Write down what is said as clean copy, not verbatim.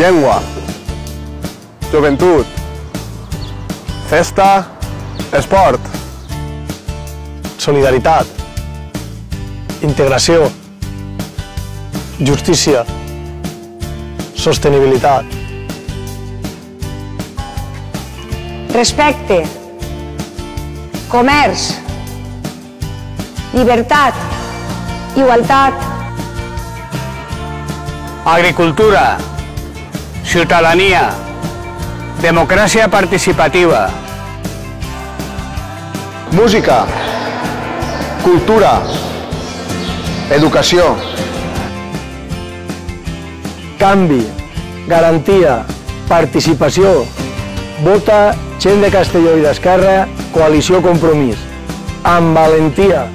llengua, joventut, festa, esport, solidaritat, integració, justícia, sostenibilitat, respecte, comerç, llibertat, igualtat, agricultura, ciutadania, democràcia participativa, música, cultura, educació, canvi, garantia, participació. Vota gent de Castelló i d'Esquerra, coalició Compromís. Amb valentia.